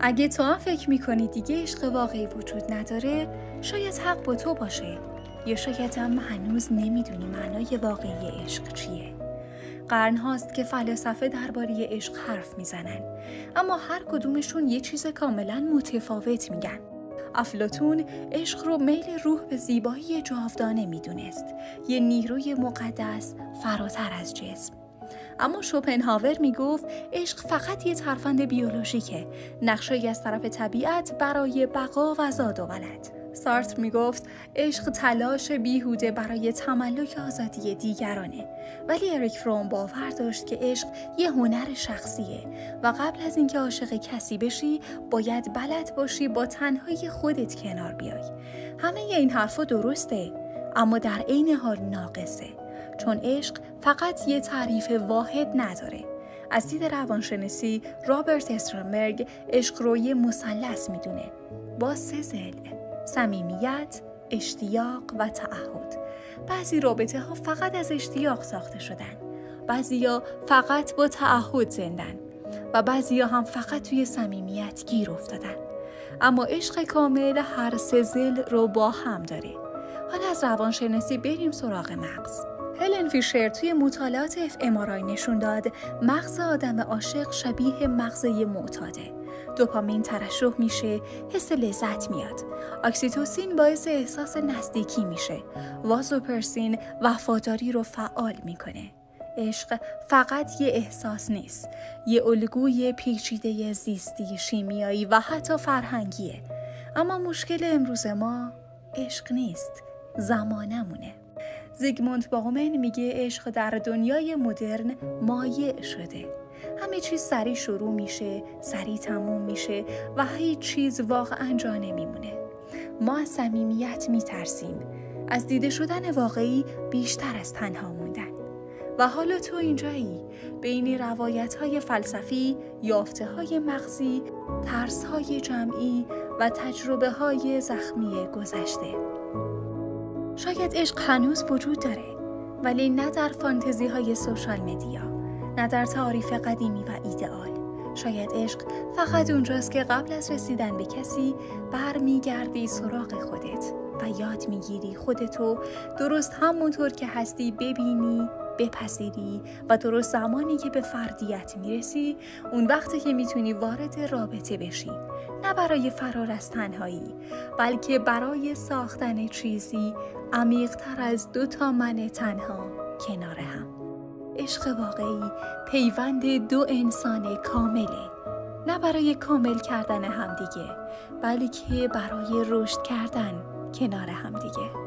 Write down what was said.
اگه تو هم فکر میکنی دیگه عشق واقعی وجود نداره، شاید حق با تو باشه، یا شاید هم هنوز نمیدونی معنای واقعی عشق چیه. قرن هاست که فلاسفه درباره عشق حرف میزنن، اما هر کدومشون یه چیز کاملا متفاوت میگن. افلاطون عشق رو میل روح به زیبایی جاودانه میدونست، یه نیروی مقدس فراتر از جسم. اما شوپنهاور میگفت عشق فقط یه ترفند بیولوژیکه، نقشه‌ای از طرف طبیعت برای بقا و زاد و ولد. سارتر میگفت عشق تلاش بیهوده برای تملک آزادی دیگرانه، ولی اریک فروم باور داشت که عشق یه هنر شخصیه و قبل از اینکه عاشق کسی بشی باید بلد باشی با تنهایی خودت کنار بیای. همه این حرفا درسته، اما در عین حال ناقصه، چون عشق فقط یه تعریف واحد نداره. از دید روانشناسی رابرت استرنبرگ عشق رو یه مثلث میدونه با 3 ضلع: صمیمیت، اشتیاق و تعهد. بعضی رابطه ها فقط از اشتیاق ساخته شدن، بعضیا فقط با تعهد زندن و بعضیا هم فقط توی صمیمیت گیر افتادن. اما عشق کامل هر 3 ضلع رو با هم داره. حالا از روانشناسی بریم سراغ مغز. هلن فیشر توی مطالعات fMRI نشون داد مغز آدم عاشق شبیه مغز یه معتاده. دوپامین ترشح میشه، حس لذت میاد. اکسیتوسین باعث احساس نزدیکی میشه. وازوپرسین وفاداری رو فعال میکنه. عشق فقط یه احساس نیست، یه الگوی پیچیده زیستی، شیمیایی و حتی فرهنگیه. اما مشکل امروز ما عشق نیست، زمانمونه. زیگموند باومن میگه عشق در دنیای مدرن مایع شده. همه چیز سریع شروع میشه، سریع تموم میشه و هیچ چیز واقعا جا نمیمونه. ما از صمیمیت میترسیم، از دیده شدن واقعی بیشتر از تنها موندن. و حالا تو اینجایی، بین روایت‌های فلسفی، یافته‌های مغزی، ترس‌های جمعی و تجربه‌های زخمی گذشته. شاید عشق هنوز وجود داره، ولی نه در فانتزی‌های سوشال مدیا، نه در تعاریف قدیمی و ایدئال. شاید عشق فقط اونجاست که قبل از رسیدن به کسی برمیگردی سراغ خودت و یاد میگیری خودتو درست همونطور که هستی ببینی، بپذیری و درست زمانی که به فردیت میرسی، اون وقتی که میتونی وارد رابطه بشی، نه برای فرار از تنهایی، بلکه برای ساختن چیزی عمیق‌تر از 2 من تنها کنار هم. عشق واقعی پیوند 2 انسان کامله، نه برای کامل کردن همدیگه، بلکه برای رشد کردن کنار همدیگه.